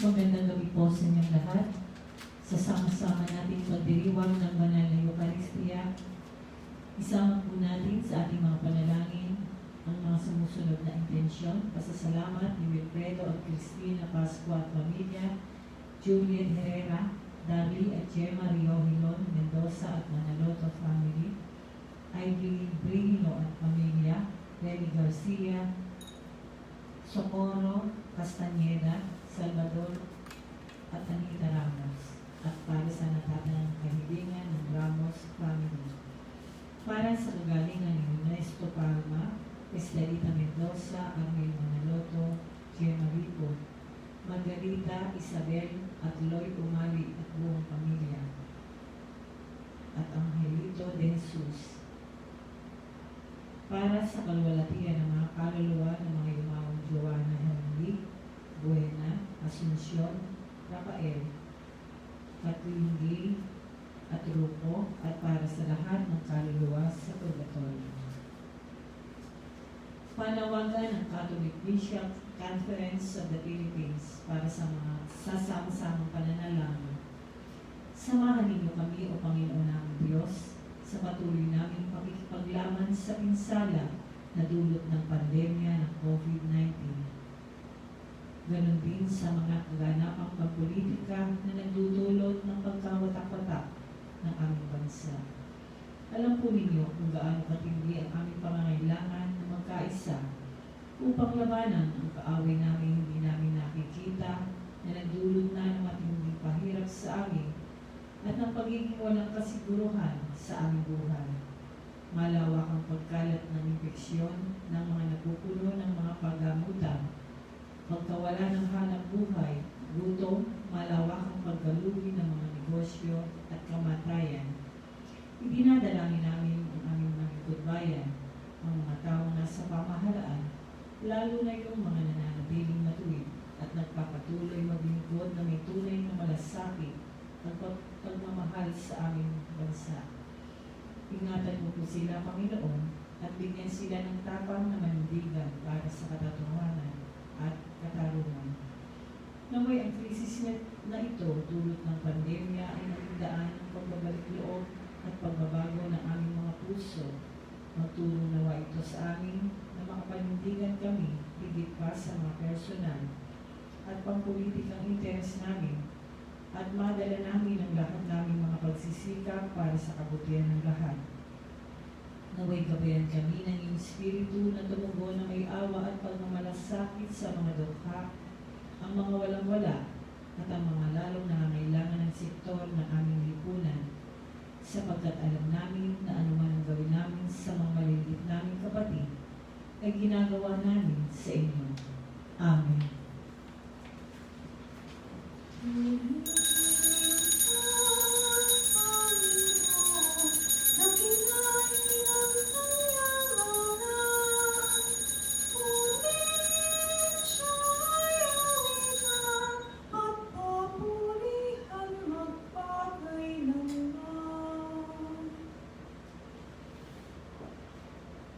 Magandang gabi po sa inyong lahat. Sa sama-sama nating pagdiriwang ng banal na Eucharistia, isama po natin sa ating mga panalangin ang mga sumusunod na intensyon: pasasalamat ni Wilfredo at Cristina Pascua at pamilya, Juliet Herrera, Darly at Gemma Riohilon Mendoza at Manaloto family, Ivy Brino at pamilya, Lenny Garcia, Socorro Castañeda, Salvador at Anita Ramos, at para sa natatang kahilingan ng Ramos family. Para sa kagalingan ni Ernesto Palma, Estelita Mendoza, Armel Manaloto, Gemma Rico, Margarita Isabel at Lloyd Umali at buong pamilya, at Angelito de Jesus. Para sa kalwalatian ng mga kaluluwa ng mga yumawang Joanna Henry, Buena, Asuncion, Rafael, Kathleen Gay, at Rupo, at para sa lahat ng kaluluwa sa purgatorio. Panawagan ng Catholic Bishop Conference of the Philippines para sa mga sasama-samang pananalangin. Samahan ninyo kami, O Panginoon naming Diyos, sa patuloy naming pakikipaglaban sa pinsala na dulot ng pandemya ng COVID-19. Ganon din sa mga kaganapang pagpolitika na nagdudulot ng pagkawatak-watak ng aming bansa. Alam po ninyo kung gaano katindi ang aming pangangailangan na magkaisa upang labanan ang kaaway namin hindi namin nakikita na nagdulot na ng matinding pahirap sa amin at ng pagiging walang kasiguruhan sa aming buhay. Malawak ang pagkalat ng infeksyon ng mga napupuno ng mga paggamutan, pagkawala ng hanap buhay, gutom, malawak ang pagkalugi ng mga negosyo at kamatayan. Idinadalangin namin ang aming mga lingkod-bayan, ang mga taong nasa pamahalaan, lalo na yung mga nananatiling matuwid at nagpapatuloy maglingkod na may tunay na malasakit at pagmamahal sa aming bansa. Ingatan mo po sila, Panginoon, at bigyan sila ng tapang na manindigan para sa katatohanan at katarungan. Naway ang krisis na ito dulot ng pandemya ay naging daan ng pagbabalik loob at pagbabago ng aming mga puso. Magtulong nawa ito sa amin na makapanindigan kami higit pa sa mga personal at pangpolitikang interes namin, at madala namin ang lahat naming mga pagsisikap para sa kabutihan ng lahat. Naway gabayan kami ng iyong Espiritu na tumugon na may awa at pagmamalasakit sa mga dukha, ang mga walang-wala, at ang mga lalong nangangailangan ng sektor ng aming lipunan, sapagkat alam namin na anuman ang gawin namin sa mga maliliit naming kapatid ay ginagawa namin sa inyo. Amen.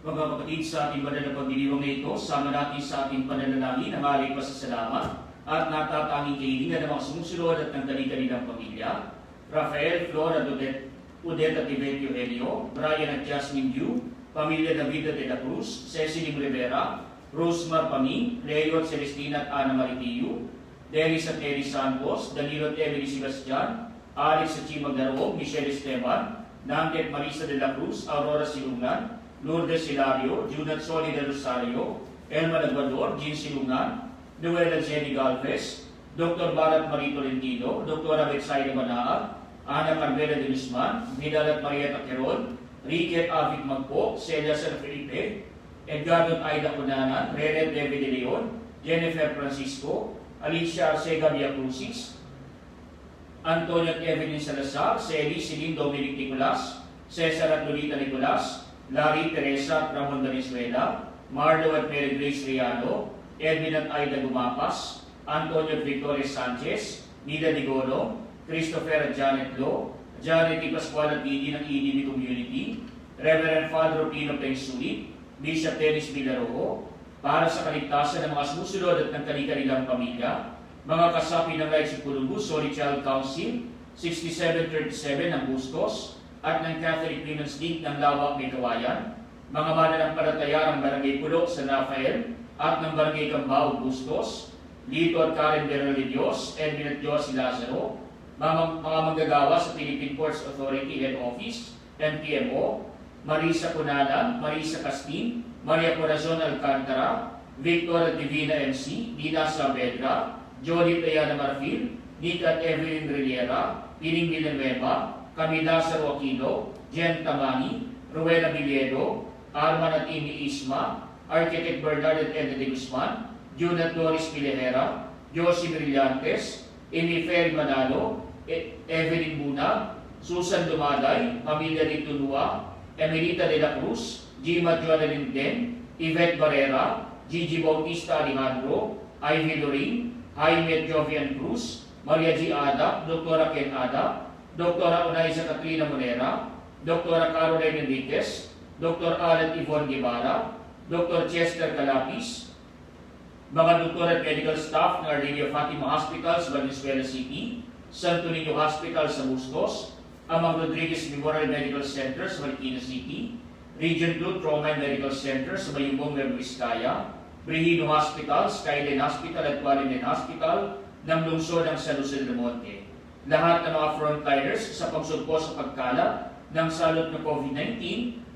Mga kapatid, sa ating banal na pagdiriwang na ito, sama natin sa ating pananalangin ang aling pasasalamat at natatanging kahilingan ng mga sumusunod at ng kanilang pamilya: Rafael, Flora, Odette at Tiberio Helio, Brian at Jasmine Yu, pamilya David at De La Cruz, Cecily Rivera, Rosemar Paming, Leo at Celestina at Ana Maritiu, Dennis at Eddie Santos, Danilo at Emily Sebastian, Alex at Chima Garog, Michelle Esteban, Nangket Marisa De La Cruz, Aurora Silungan, Lourdes Hilario, Junat Soli de Rosario, Elma Nagwador, Jean Silungan, Noela Jenny Galvez, Dr. Barat Marito Lentido, Dr. Betsaida Manaag, Ana Carmela de Guzman, Vidal at Marieta Queron, Ricky at Avit Magpo, Celia San Felipe, Edgardo at Aida Cunanan, Renet David de Leon, Jennifer Francisco, Alicia Arcega Viacrucis, Antonio at Evelyn Salazar, Celi Silin Dominic Nicolas, Cesar at Lolita Nicolas, Larry, Teresa at Ramon Valenzuela, Marlo at Mary Grace Riano, Edwin at Aida Gumapas, Antonio at Victoria Sanchez, Nida Digoro, Christopher at Janet Lo, Janet Di Pascual at Didi ng EDB Community, Reverend Father Pino Pensulit, Bishop Dennis Villarojo, para sa kaligtasan ng mga sumusunod at ng kanilang pamilya, mga kasapi ng Rights of Columbus, Holy Child Council, 6737 ng Bustos, at ng Catholic Women's League ng Lawak, May Kawayan, mga mananampalataya ng Barangay Pulo, San Rafael, at ng Barangay Cambao, Bustos, Lito at Karen Berrel de Dios, Edwin at Josie Lazaro, mga manggagawa sa Philippine Ports Authority Head Office, MPMO, Marisa Cunanan, Marisa Castin, Maria Corazon Alcantara, Victor Divina MC, Dina Saavedra, Jody Tayana Marfil, Nick at Evelyn Rillera, Piling Villanueva, Camila Saro Aquino, Jen Tamani, Ruela Villedo, Arman at Amy Isma, Architect Bernard at Eda de Guzman, June at Doris Pilehera, Josie Brillantes, Amy Ferry Manalo, Evelyn Bunag, Susan Dumaday, Pamilya de Tunua, Emelita de la Cruz, Gima Joana Linden, Yvette Barrera, Gigi Bautista Alejandro, Ivy Lorin, Jaime Jovian Cruz, Maria G. Ada, Dr. Ken Ada, Dr. Unaiza Katrina Monera, Dr. Caroline Enriquez, Dr. Alan Yvonne Guevara, Dr. Chester Calapis, mga doktor at medical staff ng Our Lady of Fatima Hospital sa Valenzuela City, Santo Niño Hospital sa Bustos, Amang Rodriguez Memorial Medical Center sa Marikina City, Region 2 Trauma and Medical Center sa Bayumbong, Nueva Vizcaya, Brihino Hospital, Skyline Hospital at Qualinen Hospital ng lungsod ng San Jose del Monte. Lahat ng mga frontliners sa pagsugpo sa pagkalat ng salot ng COVID-19,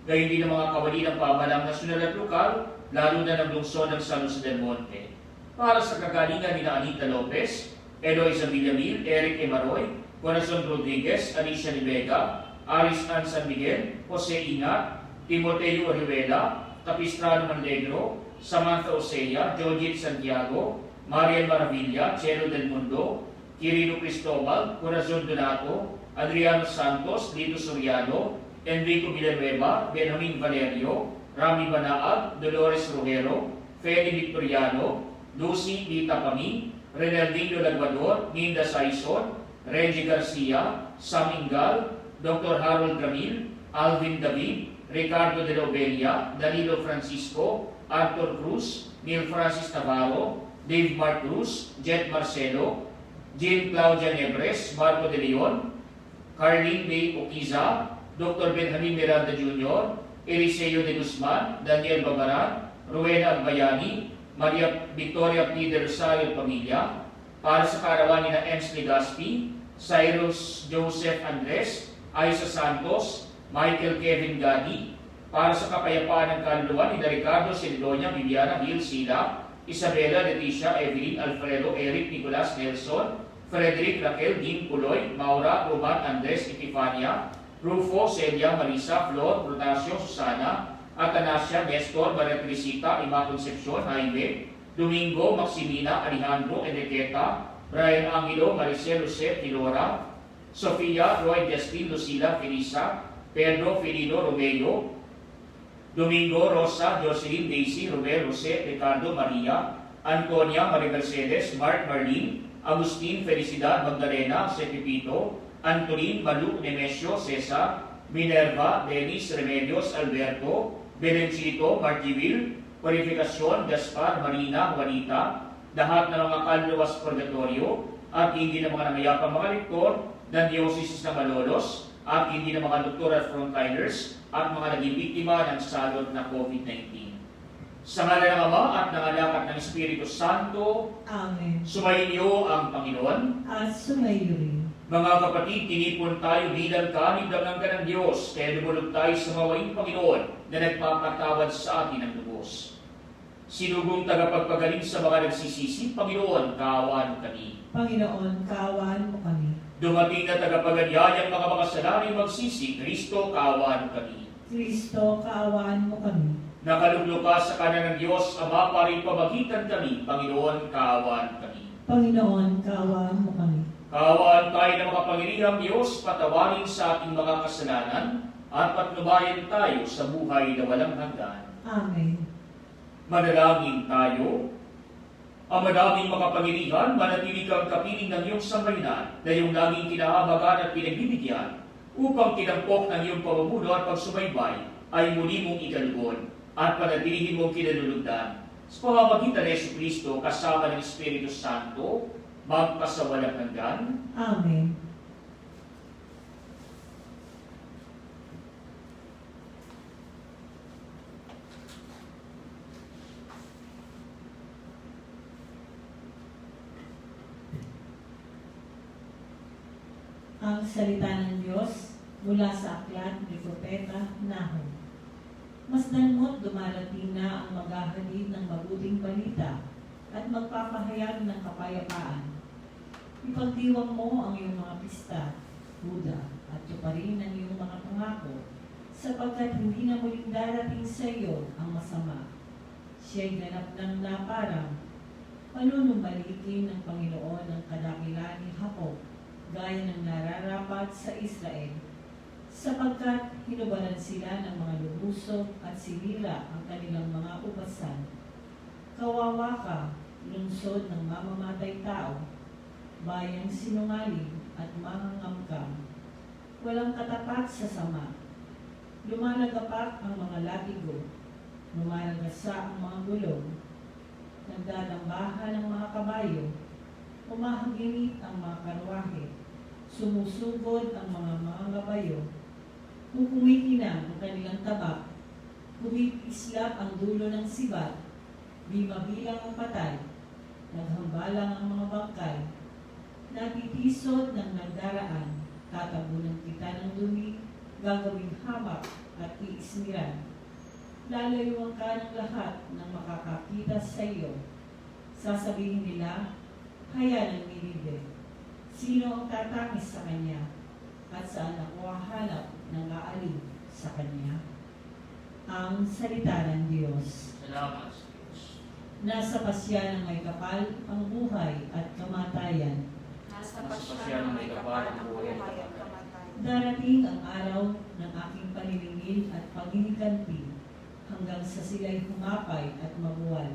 gayon din ang mga kawali ng pamahalang nasyonal at lokal, lalo na ng lungsod ng San Jose del Monte. Para sa kagalingan ni Anita Lopez, Eloisa Villamil, Eric Emaroy, Corazon Rodriguez, Alicia Nivega, Aris Ann San Miguel, Jose Ingat, Timoteo Orihuela, Capistrano Manlegro, Samantha Osea, Jojit Santiago, Marian Maravilla, Chelo del Mundo, Quirino Cristobal, Corazon Donato, Adriano Santos, Lito Soriano, Enrico Villanueva, Benjamin Valerio, Rami Banaag, Dolores Rogero, Feli Victoriano, Lucy Vita Pami, Renaldinho Laguador, Ninda Saison, Reggie Garcia, Sam Ingal, Dr. Harold Ramil, Alvin David, Ricardo de Lobelia, Danilo Francisco, Arthur Cruz, Neil Francis Navarro, Dave Mark Cruz, Jet Marcelo, Jean Claudia Nebres, Marco de Leon, Carlene May Oquiza, Dr. Benjamin Miranda Jr., Eliseo de Guzman, Daniel Babaran, Rowena Agbayani, Maria Victoria P. de Rosario Pamilya, para sa karawan ni na Ems Legaspi, Cyrus Joseph Andres, Aisa Santos, Michael Kevin Gadi, para sa kapayapaan ng kaluluwa ni Ricardo Cedonia, Viviana Gil Sila, Isabela Leticia Evelyn Alfredo Eric Nicolas Nelson, Frederick Raquel Dean Puloy, Maura Roman Andres Epifania, Rufo Celia Marisa Flor Protasio Susana, Atanasia Nestor Maria Teresita Ima Concepcion Jaime, Domingo Maximina Alejandro Enriqueta, Brian Angelo Maricel Jose Filora, Sofia Roy Justin Lucila Felisa, Pedro Felino Romeo, Domingo Rosa Jocelyn Daisy Romel Jose Ricardo Maria, Antonia Maria Mercedes Mark Marlene, Agustin Felicidad Magdalena Jose Pipito, Antolin Malu Nemesio Cesar, Minerva Dennis Remedios Alberto, Belencito Martivil, Purificacion Gaspar Marina Juanita, lahat ng mga kaluluwas purgatorio at hindi ng mga namayapang mga lektor ng Dioceses ng Malolos at hindi ng mga doktor at frontliners at mga naging biktima ng salot na COVID-19. Sa ngalan ng Ama at ng Anak at ng Espiritu Santo, Amen. sumainyo ang Panginoon. At sumayo rin. Mga kapatid, tinipon tayo bilang kanibdagan ka ng Diyos, kaya lumulog tayo sa mawaing Panginoon na nagpapatawad sa atin ng lubos. Sinugong tagapagpagaling sa mga nagsisisi, Panginoon, kaawaan mo kami. Panginoon, kaawaan mo kami. Dumating na tagapaganyayang mga makasalanan magsisi, Kristo, kaawaan mo kami. Kristo, kaawaan mo kami. Nakaluglo ka sa kanan ng Diyos, Ama, pa rin pamagitan kami, Panginoon, kaawaan mo kami. Panginoon, kaawaan mo kami. Kaawaan tayo ng makapangyarihang Diyos, patawarin sa ating mga kasalanan, at patnubayan tayo sa buhay na walang hanggan. Amen. Manalangin tayo. Ang madaming makapangyarihan, manatili kang kapiling ng iyong sambayanan na iyong laging kinahabagan at pinagbibigyan upang tinampok ng iyong pamumuno at pagsubaybay ay muli mong ikalugon at panatilihin mong kinalulugdan. Sa pamamagitan ng Jesu Kristo kasama ng Espiritu Santo, magpasawalang hanggan. Amen. Ang salita ng Diyos mula sa aklat ni Propeta Nahum. Masdan mo't dumarating na ang maghahalid ng mabuting balita at magpapahayag ng kapayapaan. Ipagdiwang mo ang iyong mga pista, Huda, at tuparin ang iyong mga pangako, sapagkat hindi na muling darating sa iyo ang masama. Siya'y ganap ng naparang, panunumbalikin ng Panginoon ang kadakilan ni Jacob, gaya ng nararapat sa Israel, sapagkat hinubaran sila ng mga lubusog at sinira ang kanilang mga ubasan. Kawawa ka, lungsod ng mamamatay tao, bayang sinungaling at mangangamkam, walang katapat sa sama. Lumalagapak ang mga latigo, lumalagasa ang mga gulong, nagdadambahan ang mga kabayo, umahaginit ang mga karwahe, sumusugod ang mga gabayo, kukumikinang ang kanilang tabak, humipislap ang dulo ng sibat, di mabilang ang patay, naghambalang ang mga bangkay, natitisod ng nagdaraan, tatabunan kita ng dumi, gagawing hamak at iismiran. Lalayuan ka ng lahat ng makakakita sa iyo. Sasabihin nila, kaya nang nilibig. Sino ang tatangis sa kanya? At saan ako hahanap ng aalib sa kanya? Ang salita ng Diyos. Salamat sa Diyos. Nasa pasya ng may kapal ang buhay at kamatayan. Nasa pasya ng may kapal ang buhay at kamatayan. Darating ang araw ng aking paniningil at paghihiganti hanggang sa sila'y humapay at mabuwal.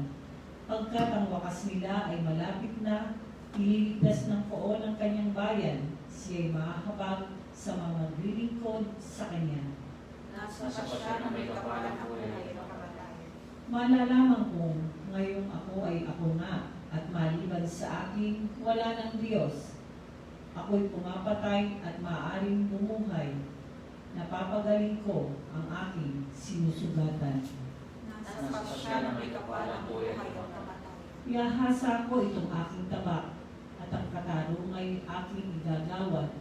Pagkat ang wakas nila ay malapit na, ililigtas ng poon ang kanyang bayan, siya'y mahahabag sa mga maglilingkod sa kanya. Nasa pasya ng may kapal ang buhay at kamatayan. Malalaman kong ngayong ako ay ako nga, at maliban sa akin, wala ng Diyos. Ako'y pumapatay at maaaring bumuhay. Napapagaling ko ang aking sinusugatan. Nasa pasya ng may kapal ang buhay at kamatayan. Iahasa ko itong aking tabak, at ang katarong ay aking igagawad.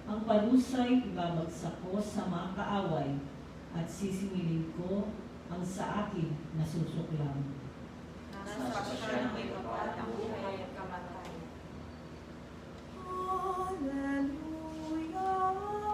Ang parusay ibabagsak ko sa mga kaaway, at sisingilin ko ang sa akin na susuklang. Nasa pasya ng may kapal ang buhay at kamatayan. Hallelujah, hallelujah.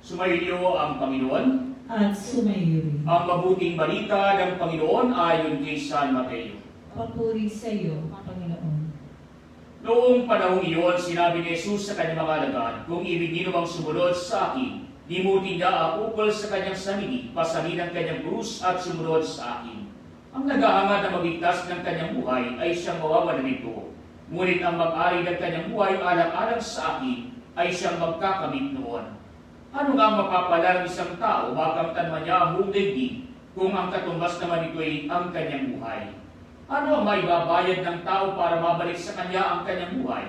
Sumainyo ang Panginoon. At sumayo rin. Ang mabuting balita ng Panginoon ayon kay San Mateo. Papuri sa iyo, Panginoon. Noong panahong iyon, sinabi ni Jesus sa kanyang mga alagad, kung ibig niyo ang sumunod sa akin, limutin niya ang ukol sa kanyang sarili, pasanin ang kanyang krus at sumunod sa akin. Ang naghahangad na magligtas ng kanyang buhay ay siyang mawawalan nito. Ngunit ang mag-ari ng kanyang buhay alang-alang sa akin ay siyang magkakamit noon. Ano nga ang mapapala ng isang tao, makamtan man niya ang buong daigdig, kung ang katumbas naman ito ay ang kanyang buhay? Ano ang maibabayad ng tao para mabalik sa kanya ang kanyang buhay?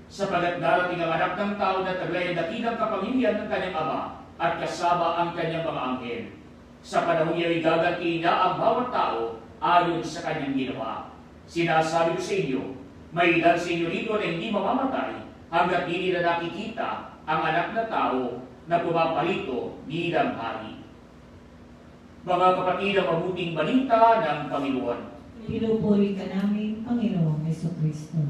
Sapagat darating ang anak ng tao na taglay ang dakilang kapamilya ng kanyang ama at kasama ang kanyang mga anghel. Sa panahon niya igaganti niya ang bawat tao ayon sa kanyang ginawa. Sinasabi ko sa inyo, may ilan sa inyo rito na hindi mamamatay hanggat hindi na nakikita ang anak na tao na pumaparito bilang hari. Mga kapatid, ang mabuting balita ng Panginoon. Pinupuri ka namin, Panginoong Jesucristo.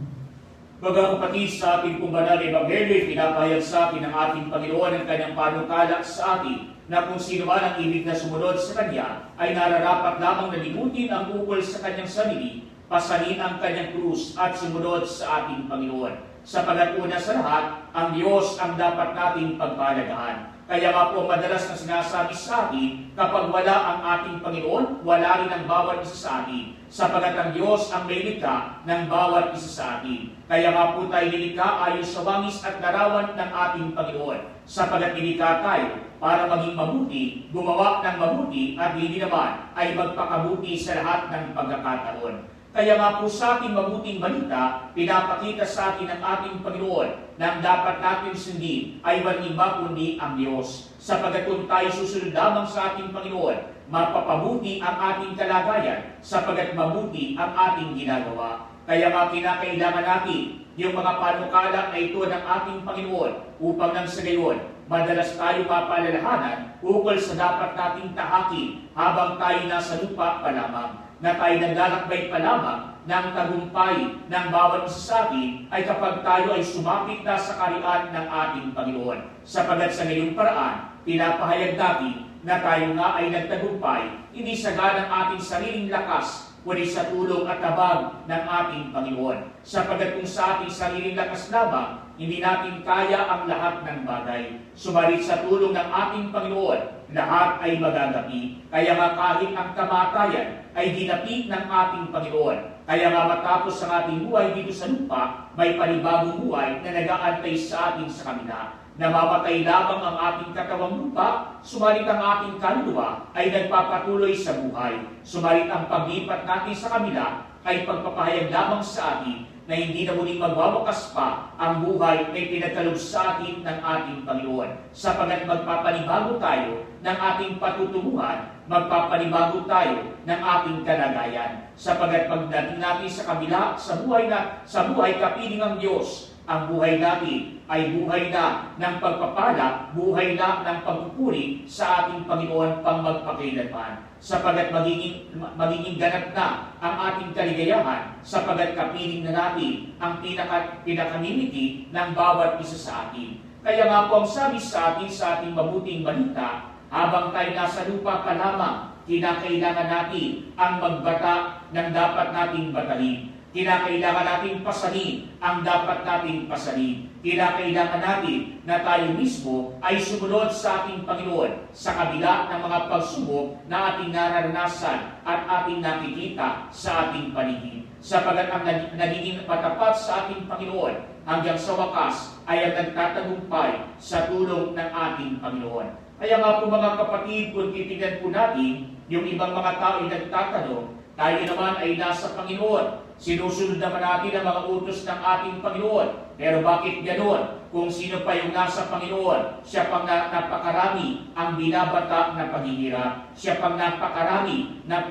Mga kapatid, sa ating pong banal na Ebanghelyo, pinapahayag sa atin ng ating Panginoon ang kanyang panukala sa atin na kung sino man ang ibig na sumunod sa Kanya ay nararapat lamang na limutin ang ukol sa kanyang sarili, pasanin ang kanyang krus at sumunod sa ating Panginoon. Sapagat una sa lahat, ang Diyos ang dapat nating pagpalagahan. Kaya nga po madalas na sinasabi sa atin, kapag wala ang ating Panginoon, wala rin ang bawat isa sa atin. Sapagat ang Diyos ang may likha ng bawat isa sa atin. Kaya nga po tayo nilikha ayon sa wangis at larawan ng ating Panginoon. Sapagat nilikha tayo para maging mabuti, gumawa ng mabuti at hindi naman ay magpakabuti sa lahat ng pagkakataon. Kaya nga po sa ating mabuting balita, pinapakita sa atin ng ating Panginoon na ang dapat natin sundin ay walang iba kundi ang Diyos. Sapagat kung tayo susunod lamang sa ating Panginoon, mapapabuti ang ating kalagayan sapagat mabuti ang ating ginagawa. Kaya nga kinakailangan natin yung mga panukala na ito ng ating Panginoon upang nang sa gayon, madalas tayo mapaalalahanan ukol sa dapat nating tahakin habang tayo nasa lupa pa lamang. Na tayo naglalakbay pa lamang ng tagumpay ng bawat isa sa atin ay kapag tayo ay sumapit na sa karian ng ating Panginoon. Sapagat sa ngayong paraan, pinapahayag natin na tayo nga ay nagtagumpay, hindi sa ganang ating sariling lakas, kundi sa tulong at tabag ng ating Panginoon. Sapagat kung sa ating sariling lakas lamang, hindi natin kaya ang lahat ng bagay. Subalit sa tulong ng ating Panginoon, lahat ay magagapi. Kaya nga kahit ang kamatayan ay ginapit ng ating Panginoon. Kaya nga matapos ang ating buhay dito sa lupa, may panibagong buhay na nag-aantay sa atin sa kabila. Namamatay lamang ang ating katawang lupa, subalit ang ating kaluluwa ay nagpapatuloy sa buhay. Subalit ang paglipat natin sa kabila ay pagpapahayag lamang sa atin na hindi na muling magwawakas pa ang buhay na pinagkaloob sa atin ng ating Panginoon. Sapagat magpapanibago tayo ng ating patutunguhan, magpapanibago tayo ng ating kalagayan. Sapagat pagdating natin sa kabila, sa buhay kapiling ng Diyos, ang buhay natin ay buhay na ng pagpapala, buhay na ng pagpupuri sa ating Panginoon pang magpakailanman. Sapagat magiging ganap na ang ating kaligayahan, sapagat kapiling na natin ang pinakamimiti ng bawat isa sa atin. Kaya nga po ang sabi sa atin sa ating mabuting balita, habang tayo nasa lupa pa lamang, kinakailangan natin ang magbata ng dapat nating batahin. Kinakailangan natin pasanin ang dapat nating pasanin. Kinakailangan natin na tayo mismo ay sumunod sa ating Panginoon sa kabila ng mga pagsubok na ating nararanasan at ating nakikita sa ating paligid. Sapagat ang nagiging matapat sa ating Panginoon hanggang sa wakas ay ang nagtatagumpay sa tulong ng ating Panginoon. Kaya nga po mga kapatid, kung titignan po natin, yung ibang mga tao ay nagtatanong, tayo naman ay nasa Panginoon. Sinusunod naman natin ang mga utos ng ating Panginoon. Pero bakit ganoon? Kung sino pa yung nasa Panginoon, siya pang napakarami ang binabata na paghihirap. Siya pang napakarami na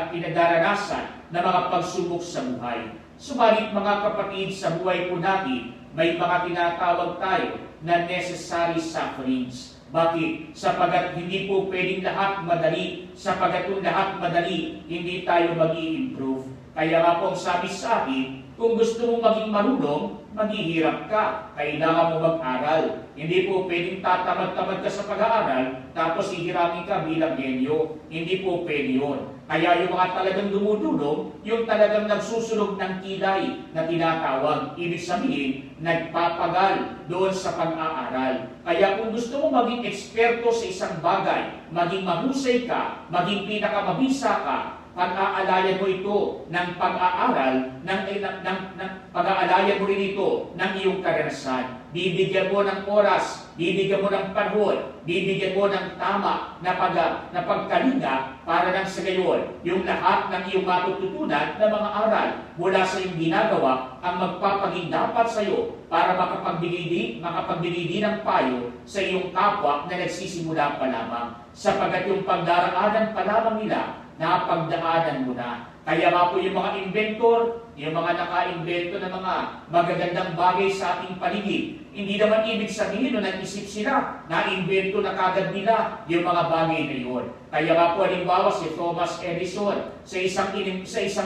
pinadaranasan na mga pagsubok sa buhay. Subalit mga kapatid, sa buhay po natin, may mga tinatawag tayo na necessary sufferings. Bakit? Sapagat hindi po pwedeng lahat madali. Sapagat kung lahat madali, hindi tayo mag-i-improve. Kaya nga po ang sabi sa akin, kung gusto mong maging marunong, maghihirap ka. Kailangan mo mag-aral. Hindi po pwedeng tatamad-tamad ka sa pag-aaral, tapos hihiramin ka bilang genyo. Hindi po pwede yun. Kaya yung mga talagang dumudulong, yung talagang nagsusunog ng kilay na tinatawag, ibig sabihin, nagpapagal doon sa pag-aaral. Kaya kung gusto mo maging eksperto sa isang bagay, maging mahusay ka, maging pinakamabisa ka, pag-aalayan mo ito ng pag-aaral, pag-aalayan mo rin ito ng iyong karanasan. Bibigyan mo ng oras, bibigyan mo ng panahon, bibigyan mo ng tama na pagkalinga para nang sa gayon, yung lahat ng iyong matututunan na mga aral mula sa iyong ginagawa ang magpapaging dapat sa iyo para makapagbigay din ng payo sa iyong kapwa na nagsisimula pa lamang. Sapagat yung pagdaraanan pa lamang nila, napagdaanan mo na. Kaya nga po yung mga inventor, yung mga naka-invento ng mga magagandang bagay sa ating paligid, hindi naman ibig sabihin na nag-isip sila, na-invento na kagad nila yung mga bagay na yun. Kaya nga po halimbawa si Thomas Edison, sa isang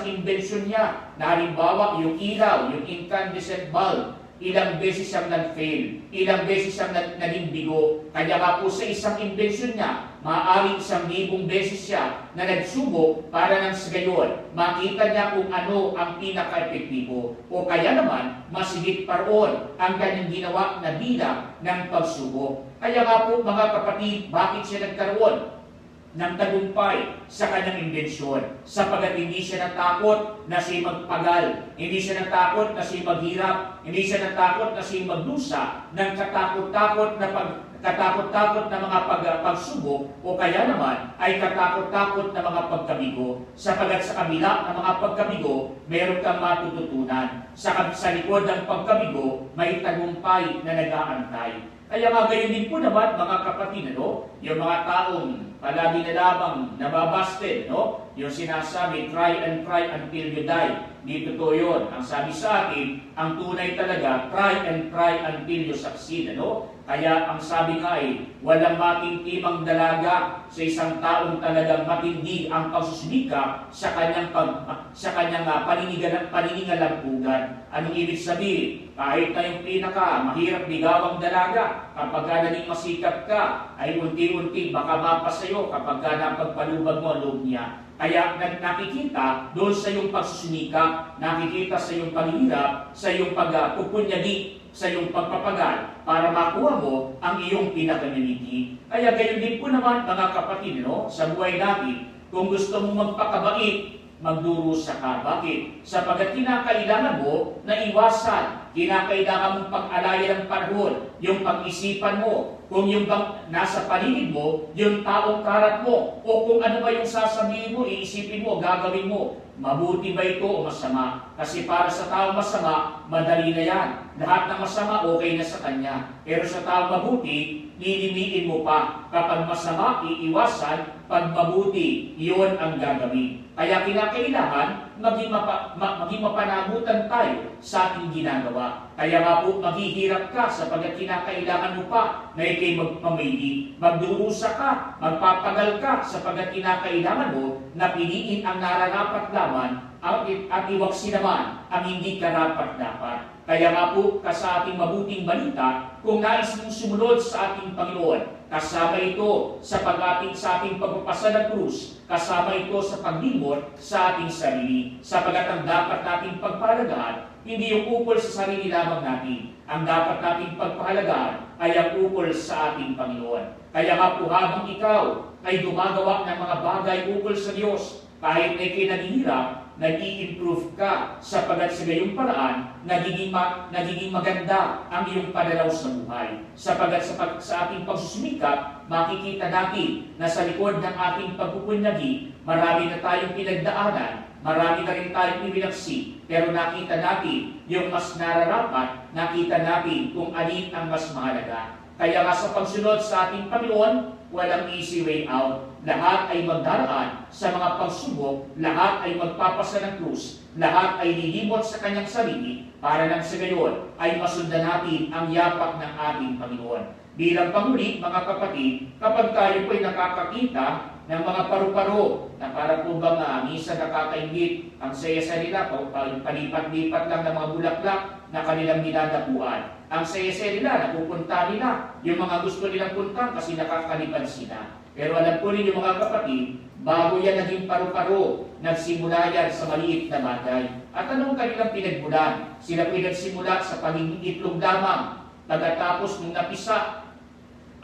invention niya, na halimbawa yung ilaw, yung incandescent bulb, ilang beses siyang nag-fail, ilang beses siyang naging bigo. Kaya nga po sa isang inbensyon niya, maaaring 1,000 beses siya na nagsubok para nang sa gayon, makita niya kung ano ang pinaka-epektibo. O kaya naman, masigit pa roon ang kanyang ginawa na bilang ng pagsubok. Kaya nga po mga kapatid, bakit siya nagkaroon ng tagumpay sa kanyang imbensyon? Sapagat hindi siya natakot na siya magpagal, hindi siya natakot na siya maghirap, hindi siya natakot na siya magdusa ng katakot-takot na mga pagsubok, o kaya naman ay katakot-takot na mga pagkabigo. Sapagat sa kabila ng mga pagkabigo, meron kang matututunan. Sa likod ng pagkabigo, may tagumpay na nag-aantay. Kaya nga gayon din po naman mga kapatid, yung mga taong palagi na lamang nababasted, yung sinasabi, try and try until you die. Di totoo yun. Ang sabi sa akin, ang tunay talaga, try and try until you succeed. Kaya ang sabi nga ay, walang matintimang dalaga sa isang taong talagang matindi ang pagsusumika sa kanyang paninigalampugan. Anong ibig sabihin? Kahit na yung mahirap bigawang dalaga, kapag naging masikap ka, ay unti-unti baka mapasayo kapag napagpalubag mo ang loob niya. Kaya nakikita doon sa iyong pagsusumikap, nakikita sa iyong paghihirap, sa iyong pagpupunyagi, sa iyong pagpapagal para makuha mo ang iyong pinakamimiti. Kaya gayon din po naman mga kapatid, sa buhay natin, kung gusto mong magpakabait, magdurusa ka. Bakit? Sapagat kinakailangan mo na iwasan, kinakailangan mong pag-alaya ng panahon, yung pag-isipan mo, kung yung nasa paligid mo, yung taong karat mo, o kung ano ba yung sasabihin mo, iisipin mo, gagawin mo. Mabuti ba ito o masama? Kasi para sa taong masama, madali na yan. Lahat ng masama, okay na sa kanya. Pero sa taong mabuti, lilimitin mo pa. Kapag masama, iiwasan. Pag mabuti, iyon ang gagawin. Kaya kinakailangan maging mapanagutan tayo sa ating ginagawa. Kaya nga po, maghihirap ka sapagat kinakailangan mo pa na ikay magpamili. Magdurusa ka, magpapagal ka sapagat kinakailangan mo na piliin ang nararapat lamang at iwaksi naman ang hindi karapat-dapat. Kaya nga po, sa ating mabuting balita, kung nais mong sumunod sa ating Panginoon, kasama ito sa ating pagpapasa ng krus, kasama ito sa paglimot sa ating sarili, sapagat ang dapat nating pagpahalagaan, hindi yung ukol sa sarili lamang natin. Ang dapat nating pagpahalagaan ay ang ukol sa ating Panginoon. Kaya nga po habang ikaw ay gumagawa ng mga bagay ukol sa Diyos, kahit na ikay naghihirap, nag-i-improve ka sapagat sa gayong paraan, nagiging maganda ang iyong pananaw sa buhay. Sapagat sa ating pagsusumikap, makikita natin na sa likod ng ating pagpupunyagi, marami na tayong pinagdaanan, marami na rin tayong ibinaksi, pero nakita natin yung mas nararapat, nakita natin kung alin ang mas mahalaga. Kaya nga sa pagsunod sa ating Panginoon, walang easy way out. Lahat ay magdaraan sa mga pagsubok, lahat ay magpapasa ng krus, lahat ay lilimot sa kanyang sarili para nang sa gayon ay masundan natin ang yapak ng ating Panginoon. Bilang panguli, mga kapatid, kapag tayo po ay nakakakita ng mga paru-paro na para po bang minsan nakakaingit ang saya-saya nila, palipat-lipat lang ng mga bulaklak na kanilang dinadapuan. Ang saya-saya nila, napupunta nila yung mga gusto nilang puntahan kasi nakakalipan sila. Pero alam po ninyo mga kapatid, bago yan naging paru-paro, nagsimula yan sa maliit na bagay. At anong kanilang pinagmulan? Sila pinagsimula sa pagiging itlog lamang. Pagkatapos nung napisa,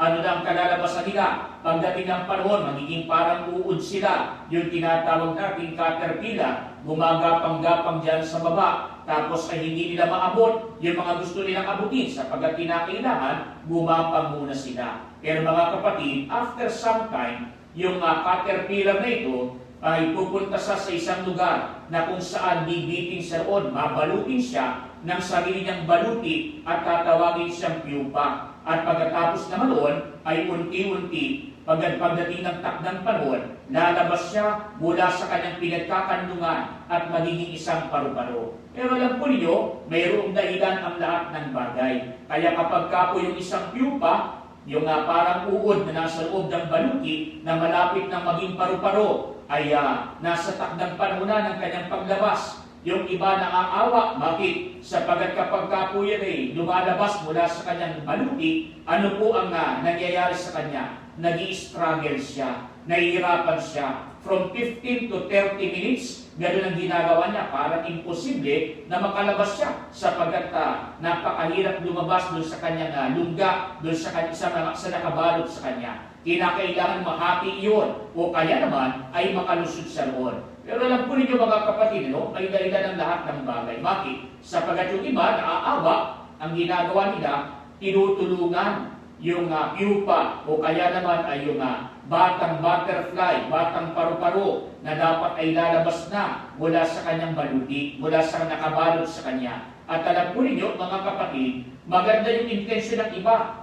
ano na ang kalalabasan nila? Pagdating ng panahon, magiging parang uod sila. Yung tinatawag natin caterpillar, gumagapang-gapang dyan sa baba. Tapos ay hindi nila maabot yung mga gusto nilang abutin sapagkat kinakailangan, gumapang muna sila. Pero mga kapatid, after some time, yung caterpillar na ito ay pupunta sa isang lugar na kung saan bibitin siya roon, mabalutin siya ng sarili niyang baluti at tatawagin siyang pupa. At pagkatapos naman noon ay unti-unti, pagdating ng takdang panahon, lalabas siya mula sa kanyang pinagkakandungan at magiging isang paru-paro. Pero alam po ninyo, mayroong dahilan ang lahat ng bagay. Kaya kapag ka po yung isang pupa, yung parang uod na nasa loob ng baluti na malapit na maging paru-paro, ay nasa takdang panahon na ng kanyang paglabas. Yung iba naaawa. Bakit? Sapagat kapag ka po yan ay lumalabas mula sa kanyang baluti, ano po ang nangyayari sa kanya? Nag-i-struggle siya, nahihirapan siya. From 15 to 30 minutes, gano'n ang ginagawa niya. Parang imposible na makalabas siya sapagat napakahirap lumabas doon sa kanyang lungga, doon sa nakabalot sa kanya. Kinakailangan mahati iyon o kaya naman ay makalusot sa roon. Pero alam po ninyo mga kapatid, no, may dahilan ng lahat ng bagay. Bakit? Sapagat yung iba naaawa, ang ginagawa nila, tinutulungan yung pupa o kaya naman ay yung batang butterfly, batang paru-paro na dapat ay lalabas na mula sa kanyang baluti, mula sa nakabalot sa kanya. At alam po ninyo mga kapatid, maganda yung intensyon ng iba.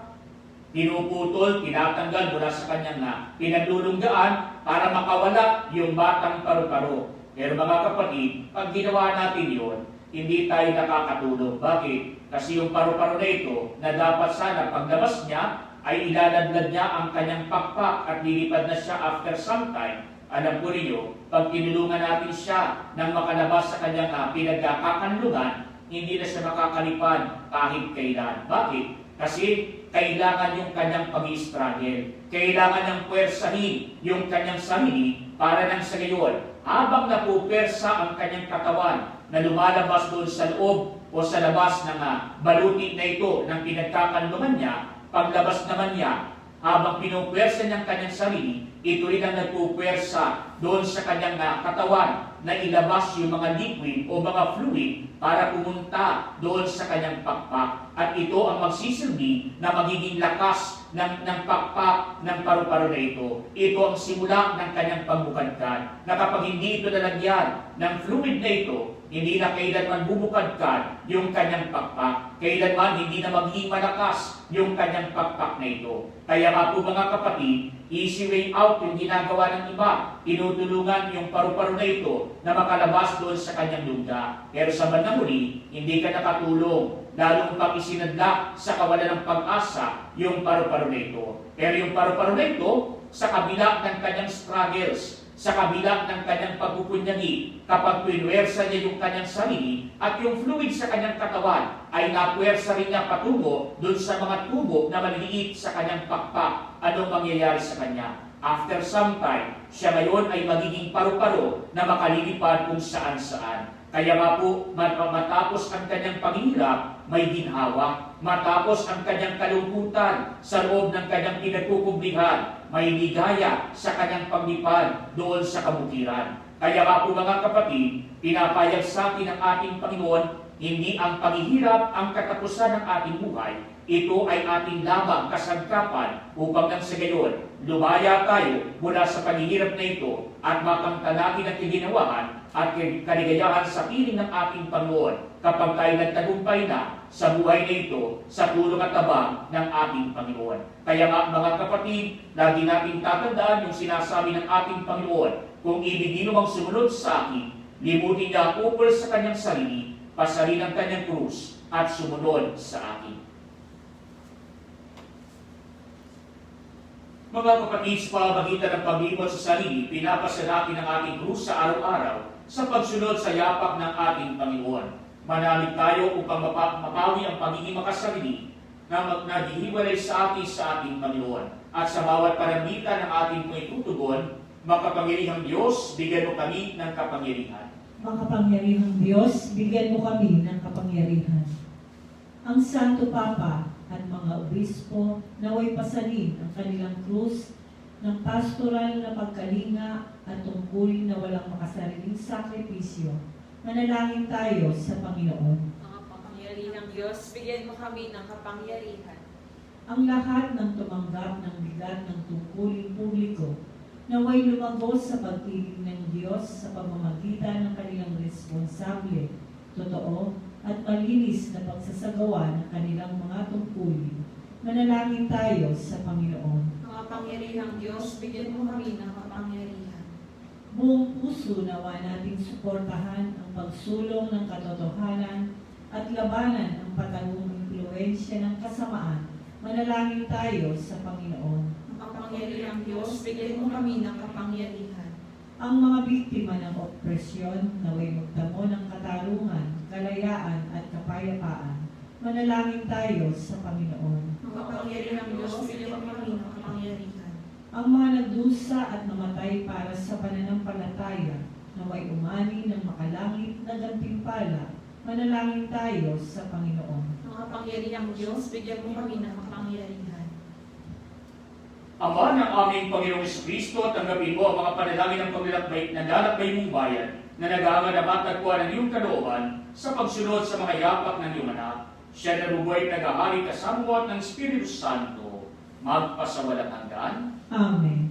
Pinuputol, tinatanggal mula sa kanyang pinaglulunggaan para makawala yung batang paru-paro. Pero mga kapatid, pag ginawa natin yun, hindi tayo nakakatulong. Bakit? Kasi yung paru-paro na ito, na dapat sana paglabas niya, ay ilalaglag niya ang kanyang pakpak at lilipad na siya after some time. Alam po niyo, pag tinulungan natin siya nang makalabas sa kanyang pinagkakakanlungan, hindi na siya makakalipad kahit kailan. Bakit? Kasi kailangan yung kanyang pag-i-struggle. Kailangan niyang puwersahin yung kanyang sarili para nang sa gayon, habang napupersa ang kanyang katawan na lumalabas doon sa loob o sa labas ng baluti na ito ng pinagkakanlungan niya, paglabas naman niya, habang pinupuwersa niyang kanyang sarili, ito rin ang nagpupuwersa doon sa kanyang katawan na ilabas yung mga liquid o mga fluid para pumunta doon sa kanyang pakpak. At ito ang magsisilbi na magiging lakas ng pakpak ng paru-paro na ito. Ito ang simula ng kanyang pagbukadkad. Na kapag hindi ito nalagyan ng fluid na ito, hindi na kailanman bubukadkad yung kanyang pakpak. Kailanman hindi na magiging malakas yung kanyang pakpak na ito. Kaya nga po mga kapatid, easy way out yung ginagawa ng iba. Tinutulungan yung paru-paro na ito na makalabas doon sa kanyang lungga. Pero sa bandang huli, hindi ka nakatulong. Lalong pang isinadla sa kawalan ng pag-asa yung paru-paro na ito. Pero yung paru-paro na ito, sa kabila ng kanyang struggles, sa kabila ng kanyang pagpupunyagi, kapag pinuwersa niya yung kanyang sarili at yung fluid sa kanyang katawan ay napuwersa rin niya patungo doon sa mga tubo na maliliit sa kanyang pakpak, anong mangyayari sa kanya? After some time, siya ngayon ay magiging paru-paro na makalilipad kung saan-saan. Kaya nga po, matapos ang kanyang paghihirap, may ginhawa. Matapos ang kanyang kalungkutan sa loob ng kanyang pinagkukumblihan, may ligaya sa kanyang paglipad doon sa kabukiran. Kaya nga po mga kapatid, pinapayag sa atin ng ating Panginoon, hindi ang paghihirap ang katapusan ng ating buhay. Ito ay ating lamang kasangkapan upang nang sa gayon, lumaya tayo mula sa paghihirap na ito at makamta natin ang kaginawahan at kaligayahan sa piling ng ating Panginoon kapag tayo nagtagumpay na sa buhay na ito sa tulong at tabang ng ating Panginoon. Kaya mga kapatid, lagi natin tatandaan yung sinasabi ng ating Panginoon, kung ibig ninyo sumunod sa akin, limutin niya ang upol sa kanyang sarili, pasarin ang kanyang krus at sumunod sa akin. Mga kapatid, sa pamamagitan ng paglibot sa sarili, pinapasa natin ang ating krus sa araw-araw sa pagsunod sa yapak ng ating Panginoon. Manalig tayo upang mapawi ang pagiging makasarili na naghihiwalay sa ating Panginoon. At sa bawat paramita ng ating itutugon, makapangyarihang Diyos, bigyan mo kami ng kapangyarihan. Makapangyarihang Diyos, bigyan mo kami ng kapangyarihan. Ang Santo Papa at mga obispo naway pasalin ang kanilang krus ng pastoral na pagkalinga at tungkulin na walang makasariling sakripisyo. Manalangin tayo sa Panginoon. Mga kapangyarihang Diyos, bigyan mo kami ng kapangyarihan. Ang lahat ng tumanggap ng bigat ng tungkulin publiko naway lumagos sa pag-ibig ng Diyos sa pamamagitan ng kanilang responsable, totoo, at malinis na pagsasagawa ng kanilang mga tungkulin. Manalangin tayo sa Panginoon. Mga kapangyarihang Diyos, bigyan mo kami ng kapangyarihan. Buong puso nawa nating suportahan ang pagsulong ng katotohanan at labanan ang patagong impluensya ng kasamaan. Manalangin tayo sa Panginoon. Mga kapangyarihang Diyos, bigyan mo kami ng kapangyarihan. Ang mga biktima ng opresyon naway magtamo ng katapos Manalangin tayo sa Panginoon. Makapangyarihang Diyos, bigyan mo kami ng kapangyarihan. Ang mga nagdusa at namatay para sa pananampalataya na may umani ng makalangit na gantimpala, manalangin tayo sa Panginoon. Makapangyarihang Diyos, bigyan mo kami ng kapangyarihan. Ama ng aming Panginoong Kristo, tanggapin mo ang mga panalangin ng naglalakbay mong bayan na nag-aanga na matagpuan ng iyong kalooban sa pagsunod sa mga yapak ng iyong anak. Siya na bubuhay at nag-ahari kasama ng Espiritu Santo, magpasawalang hanggan. Amen.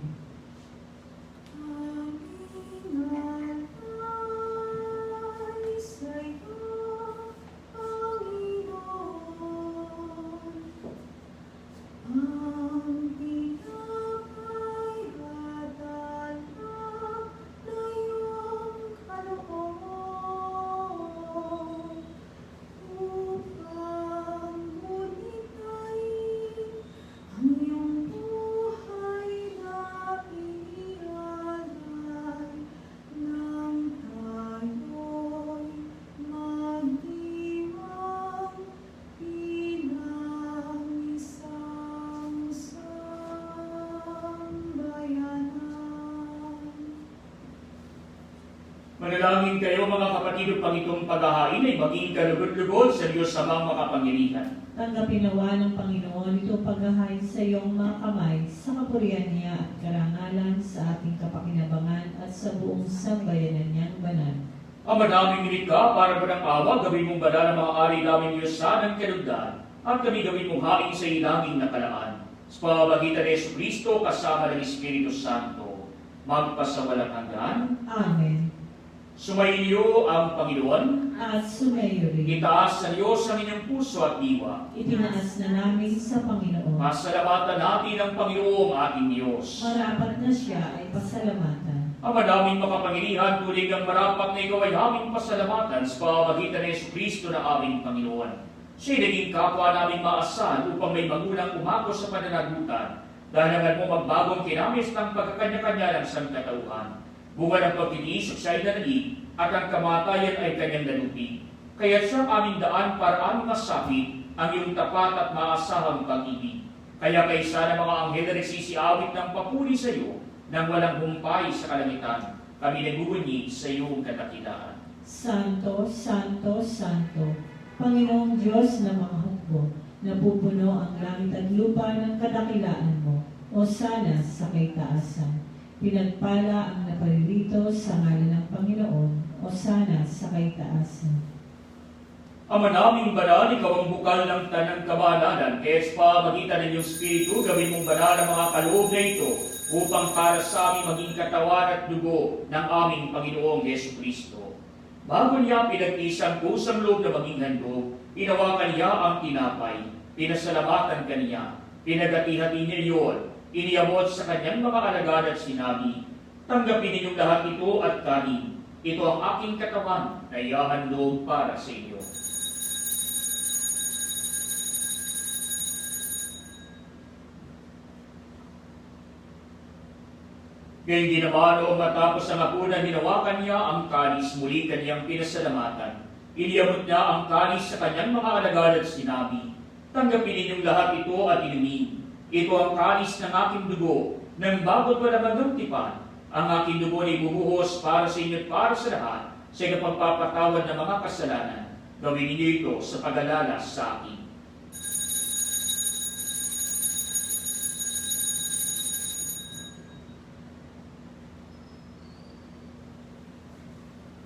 Manalangin kayo mga kapatid upang itong paghahain ay maging kalugod-lugod sa Diyos Amang makapangyarihan. Tanggapin nawa ng Panginoon ito paghahain sa iyong mga kamay sa kapurihan niya at karangalan sa ating kapakinabangan at sa buong sambayanan niyang banal. Ama naming nilikha, para ba ng awa, gawin mong banal ang mga ari namin Diyos sa ng kalugdan, at kami gawin mong haing sa ilanging nakalaan. Sa pamamagitan ni Jesucristo kasama ng Espiritu Santo, magpasawalang hanggan. Amen. Sumainyo ang Panginoon. At sumayo rin. Itaas sa Diyos ang inyong puso at diwa. Itinaas na namin sa Panginoon. Pasalamatan natin ang Panginoong ating Diyos. Marapat na siya ay pasalamatan. Ang madaming makapangyarihan, tulig ang marapat na ikaw ay aming pasalamatan sa pamamagitan ni Jesucristo na aming Panginoon. Siya'y naging kapwa naming maasahan upang may magulang umako sa pananagutan dahil hanggang mo magbagong kinamis ng pagkakanya-kanya ng sangkatauhan. Bunga ng pagtitiis siya'y danalig at ang kamatayan ay kanyang dalupi. Kaya siyang aming daan para aming masapit ang iyong tapat at maasahang pag-ibig. Kaya kaysa ng mga anghel na nagsisiawit ng papuri sa iyo nang walang humpay sa kalangitan, kami nagbubunyi sa iyong kadakilaan. Santo, Santo, Santo, Panginoong Diyos na mga hukbo, napupuno ang langit at lupa ng kadakilaan mo, o sana sa kaitaasan. Pinagpala ang naparirito sa ngalan ng Panginoon, o sana sa kaitaasan. Ama naming banal, ikaw ang bukal ng tanang kabanalan, kaya sa pamagitan ng iyong Espiritu, gawin mong banal ang mga kaloob na ito, upang para sa amin maging katawan at dugo ng aming Panginoong Jesucristo. Bago niya pinag-isang kusang loob na maging handog, inawakan niya ang tinapay, pinasalamatan kaniya, pinagati-hati niya iyon, iniabot sa kanyang mga alagad at sinabi, tanggapin ninyong lahat ito at kanin. Ito ang aking katawan na ihahandog para sa inyo. Gayun din naman noong matapos ang hapunan, hinawakan niya ang kanis, muli kaniyang pinasalamatan. Iniabot niya ang kanis sa kanyang mga alagad at sinabi, tanggapin ninyong lahat ito at inumin. Ito ang kanis ng aking dugo, ng bago't walang hanggang tipan. Ang aking dugo ay bubuhos para sa inyo at para sa lahat, sa pagpapatawad ng mga kasalanan. Gawin ninyo ito sa pag-alala sa akin.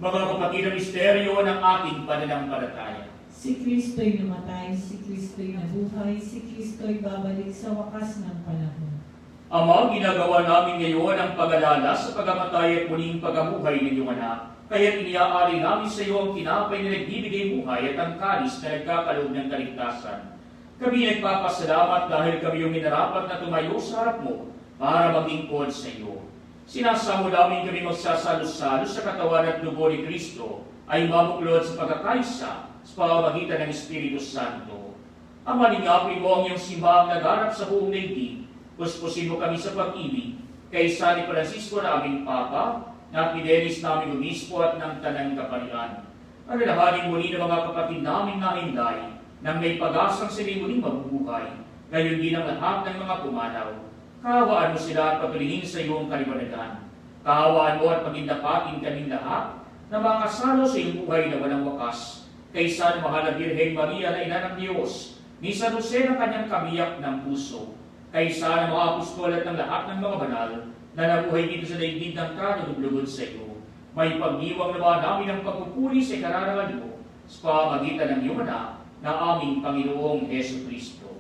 Mga kapatid, ang misteryo ng ating pananampalataya. Si Kristo'y namatay, si Kristo'y nabuhay, si Kristo'y babalik sa wakas ng panahon. Ama, ginagawa namin ngayon ang pag-alala sa pagamatay at muling pagamuhay ng iyong anak. Kaya iniaari namin sa iyo ang tinapay na nagbibigay buhay at ang kanis na nagkakaloob ng kaligtasan. Kami nagpapasalamat dahil kami yung minarapat na tumayo sa harap mo para maglingkod sa iyo. Sinasamo namin kami magsasalo-salo sa katawan at dugo ni Kristo ay mabuklod sa pagkakaisa sa pamamagitan ng Espiritu Santo. Ama, lingapin mo ang iyong simbahang naganap sa buong daigdig. Puspusin mo kami sa pag-ibig kay San Francisco na aming Papa, na Fidelis namin Obispo at ng Tanang Kaparian. Alalahanin muli ng mga kapatid namin na hinday nang may pag-asang sila muling mabubuhay, gayon din ang lahat ng mga pumanaw. Kahawaan mo sila at patuloyin sa iyong kaliwanagan. Kahawaan mo at pagindapatin kaming lahat na makasalo sa iyong buhay na walang wakas. Kaysa ng mahal na Birheng Maria na ina ng Diyos, ni San Jose na kanyang kamiyak ng puso, kaysa ng mga apostol at ng lahat ng mga banal na nabuhay dito sa daigdig ng kalugod sa iyo. May pagdiwang naman namin ang pagpupuri sa ikararangan mo sa pamagitan ng iyong anak na aming Panginoong Heso Kristo.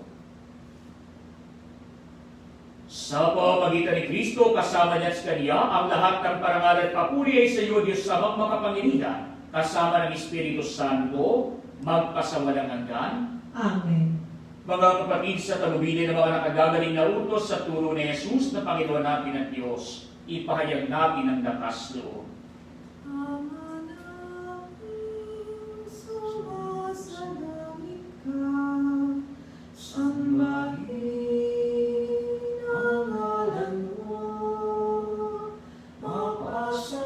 Sa pamagitan ni Kristo, kasama niya sa Kanya, ang lahat ng parangal at papuri ay sa iyo, Diyos Amang makapangyarihan, kasama ng Espiritu Santo, magpasawalang hanggan. Amen. Mga kapatid, sa talubilin ng mga nakagagaling na utos sa turo ni Jesus na Panginoon natin at Diyos, ipahayag natin ang lakas loob. Ama namin, sumasalangit ka, sambahin ang ngalan mo, mapasanin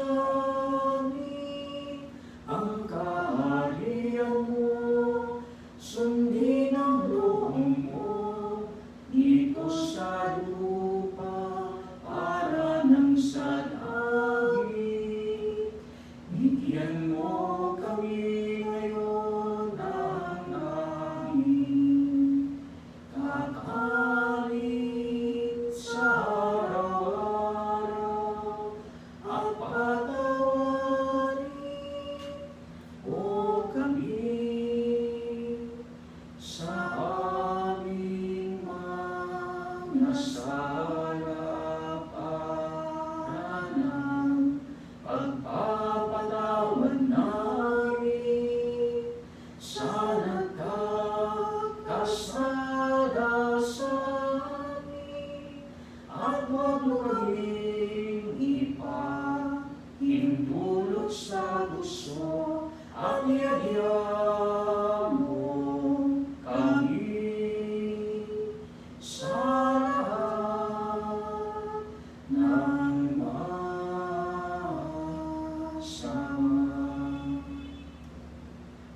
ang kaharian mo, sundin ang loob mo dito sa lupa para nang sa langit. Bigyan mo kami ngayon ng aming kakanin sa araw-araw at patawarin mo kami sa aming mga sala para ng pagpapatawad namin sa nagkakasala sa amin, at huwag mo kaming ipahintulot sa gusto, at iadya mo kami sa lahat ng masama.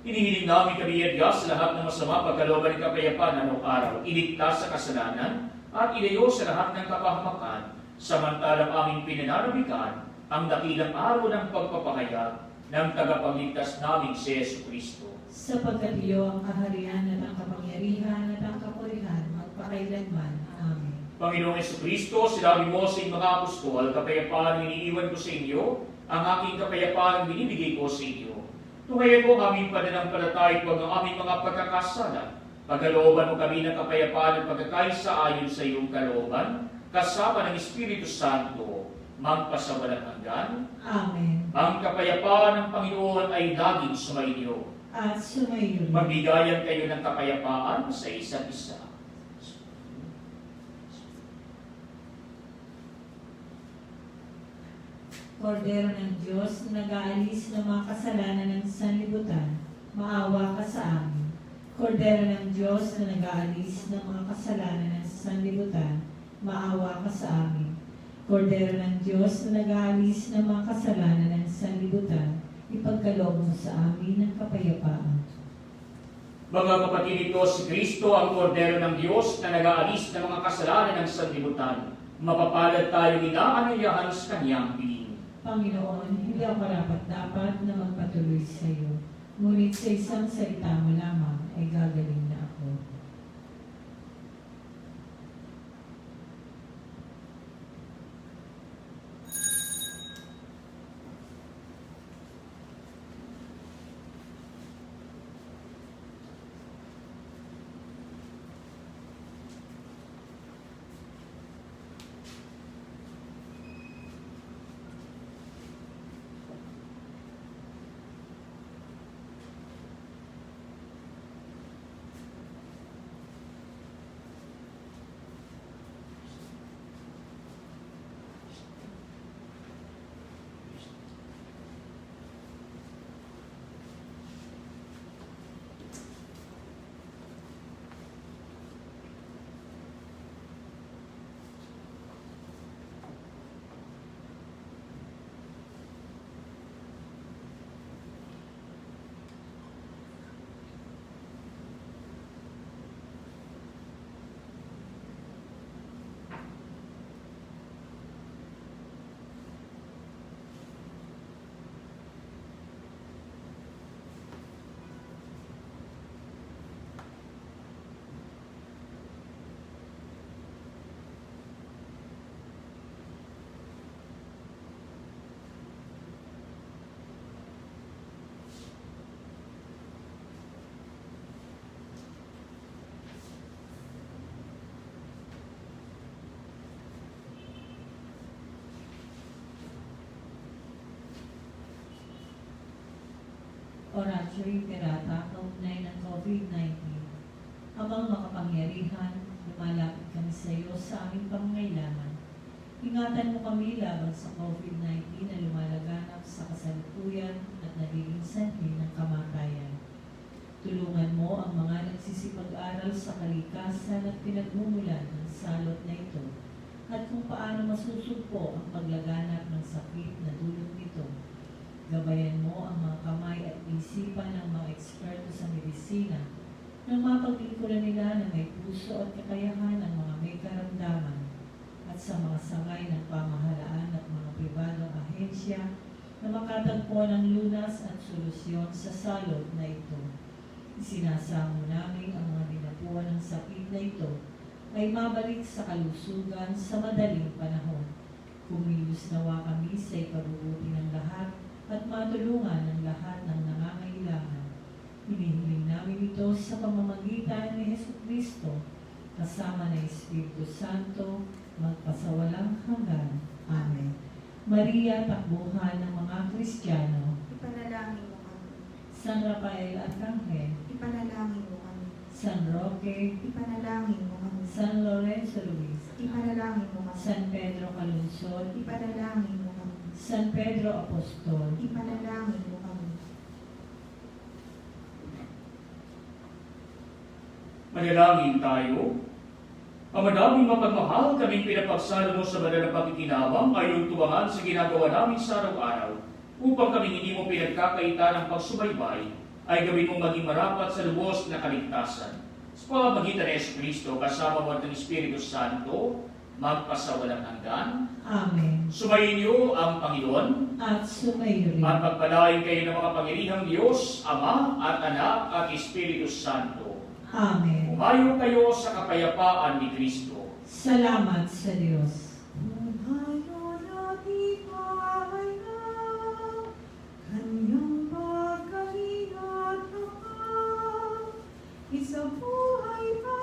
Hinihiling namin kami iadya sa lahat ng masama, pagkalooban ng kapayapaan araw-araw, iligtas sa kasalanan, at ilayo sa lahat ng kapahamakan, samantalang aming pinananabikan ang dakilang araw ng pagpapahayag ng tagapagligtas namin si Yesu Kristo. Sapagkat iyo ang kaharian at ang kapangyarihan at ang kapurihan magpakailanman. Amen. Panginoong Yesu Kristo, sinabi mo sa iyong mga apostol, kapayapaan ang iniiwan ko sa inyo, ang aking kapayapaan ang binibigay ko sa inyo. Tuhayan mo ang aming pananampalataya at huwag ang aming mga pagkakasala. Pagkalooban mo kami ng kapayapaan at pagkakaisa ayon sa iyong kalooban, kasama ng Espiritu Santo, magpasawalang hanggan. Amen. Ang kapayapaan ng Panginoon ay laging sumainyo. At sumayo rin. Magbigayan kayo ng kapayapaan sa isa't isa. Kordero ng Diyos na nag-aalis ng mga kasalanan ng sanlibutan, maawa ka sa amin. Kordero ng Diyos na nag-aalis ng mga kasalanan ng sanlibutan, maawa ka sa amin. Kordero ng Diyos na nag-aalis ng mga kasalanan ng sanlibutan, ipagkaloob mo sa amin ng kapayapaan. Mga kapatid, ito si Kristo ang kordero ng Diyos na nag-aalis ng mga kasalanan ng sanlibutan. Mapapalad tayong inaanyayahan sa kanyang piling. Panginoon, hindi ako karapat-dapat na magpatuloy sa iyo. Ngunit sa isang salita mo lamang ay gagaling na ako. Oratio Iterata, kaugnay ng COVID-19. Amang makapangyarihan, lumalapit kami sa iyo sa aming pangangailangan. Ingatan mo kami laban sa COVID-19 na lumalaganap sa kasalukuyan at nagiging sanhi ng kamatayan. Tulungan mo ang mga nagsisipag-aral sa kalikasan at pinagmumulan ng salot na ito at kung paano masusugpo ang paglaganap ng sakit na dulot nito. Gabayan mo ang mga kamay at isipan ng mga eksperto sa medisina nang mapaglingkuran nila na may puso at kakayahan ng mga may karamdaman at sa mga sangay ng pamahalaan at mga pribadong ahensya na makatagpo ng lunas at solusyon sa salot na ito. Isinasamo namin ang mga dinapuan ng sakit na ito ay mabalik sa kalusugan sa madaling panahon. Kumilos nawa kami sa ikabubuti ng lahat at matulungan ng lahat ng nangangailangan. Hinihiling namin ito sa pamamagitan ni Jesucristo, kasama ng Espiritu Santo, magpasawalang hanggan. Amen. Maria, takbuhan ng mga Kristiyano. Ipanalangin mo kami. San Rafael Arcangel. Ipanalangin mo kami. San Roque. Ipanalangin mo kami. San Lorenzo Luis. Ipanalangin mo kami. San Pedro Calunsod. Ipanalangin mo kami. San Pedro Apostol. Ipanalangin mo kami. Manalangin tayo. Ang madaming mapagmahal kaming pinapagsalo mo sa banal na pakikinabang ayon tuwangan sa ginagawa namin sa araw-araw upang kaming hindi mo pinagkakaita ng pagsubaybay ay gawin mong maging marapat sa lubos na kaligtasan. Sa pamamagitan ni Jesucristo kasama mo ng Espiritu Santo, magpasawalang hanggan. Amen. Sumayin niyo ang Panginoon At sumayo rin. at pagpalain kayo ng makapangyarihang Diyos, Ama at Anak at Espiritu Santo. Amen. Umayo kayo sa kapayapaan ni Kristo. Salamat sa Diyos. Ngayon at ipahal na kanyang pagkalingat na isa buhay pa